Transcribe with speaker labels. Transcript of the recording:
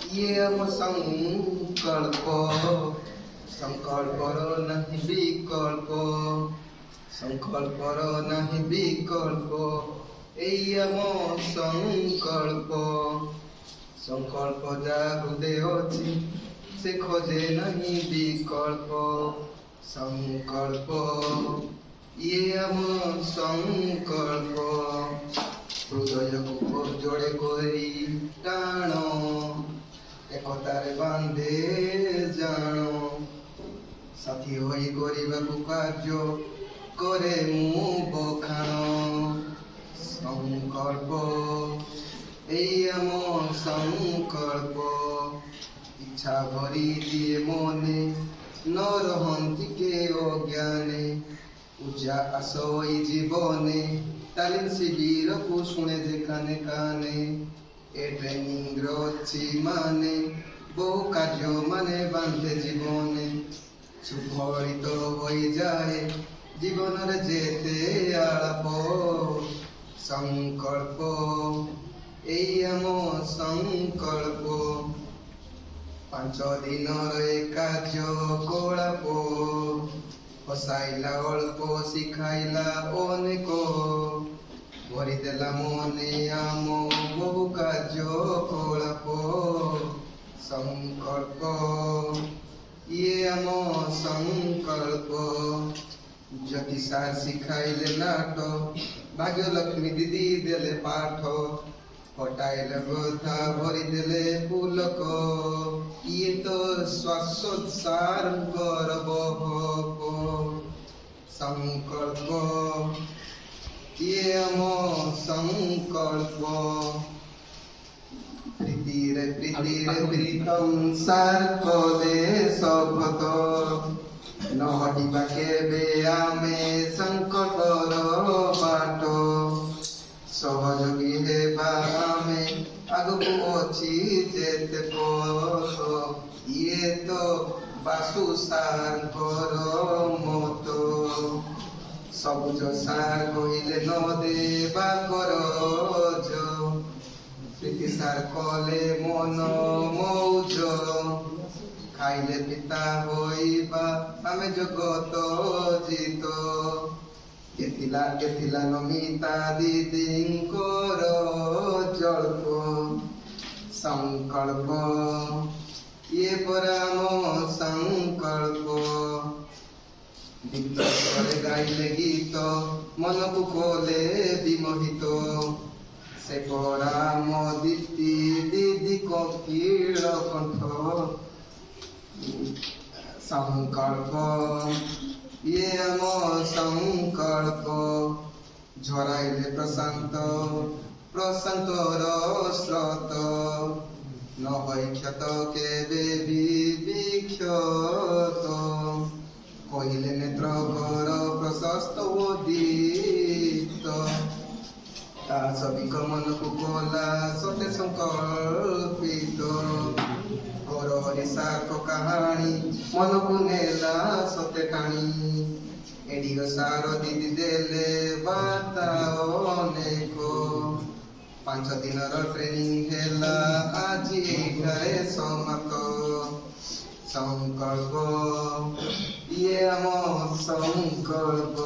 Speaker 1: ये ଆମ ସଂକଳ୍ପ ସଂକଳ୍ପର ନାହିଁ ବିକଳ୍ପ ସଂକଳ୍ପର ନାହିଁ ବିକଳ୍ପ ଏଇ ଆମ ସଂକଳ୍ପ ସଂକଳ୍ପ ଯାହା ହୃଦୟ ଅଛି ସେ ଖୋଜେ ନାହିଁ ବିକଳ୍ପ ସଂକଳ୍ପ ଇଏ ଆମ ସଂକଳ୍ପ ହୃଦୟକୁ ଯୋଡ଼େ କରି ଟାଣ একতারে বান্ধে জানো সাথী হই করিবাকু কার্য করে মু বখাণ সংকল্প এই আম সংকল্প ইচ্ছা ভরি দিয়ে মনে ন রহন্তি কে অজ্ঞানে পূজা আসই জীবনে তালিম শিবিরকু শুনে যে কানে কানে এ ট্রেনিং রচ্ছি মানে বহু কার্য মানে বান্ধে জীবনে সুফলিত হয়ে যায় জীবনের যেতে আলাপ সংকল্প এই আম সংকল্প 5 দিনর এ কার্য কলাপ হসাইলা অল্প শিখাইলা অনেক ভরিদেলা মনে আম বহু কার্য কলাপ সংকল্প ইয়ে আম সংকল্প জ্যোতি সার শিখাইলে নাট ভাগ্যলক্ষ্মী দিদি দেলে পাঠ হটাইলে কথা ভরিদেলে পুলক ইয়ে তো শ্বাসোচ্ছ্বাস গর্ব সংকল্প ইয়ে আম সংকল্প প্রীতিরে প্রীতম সার কলে শপথ নহটিবা কেবে আমি সংকল্পর বাট সহযোগী হেবা আমি আগକୁ ଅଛି যেতে পথ ইয়ে তো বাসু সারଙ୍କର মত ସବୁଜ ସାର କହିଲେ ନ ଦେବା କରଜ ପ୍ରୀତି ସାର କଲେ ମନ ମୌଜ ଖାଇଲେ ପିତା ହୋଇବା ଆମେ ଜଗତ ଜିତ ଏଥିଲା ନମିତା ଦିଦିଙ୍କର ଜଳ୍ପ ସଂକଳ୍ପ ଇଏ ପରା ଆମ ସଂକଳ୍ପ বিদ্যাসরে গাইলে গীত মনকু কোলে বিমোহিত সে পরাম দীপ্তি দিদি কপিল কণ্ঠ সংকল্প ইয়ে আম সংকল্প ঝরাইলে প্রশান্ত প্রশান্তর স্রোত নহই ক্ষত কেবে বিক্ষত কহিলে নেত্র কর প্রশস্ত উদিত তা সবিক মনকু কলা সতে সংকল্পিত কর হরিসার কাহাণী মনকু নেলা সতে টাণী এডিও সার দিদি দেলে বার্তা অনেক 5 দিনর ট্রেনিং হেলা আজি এখানে সমাপ্ত সংকল্প ইয়ে আম সংকল্প।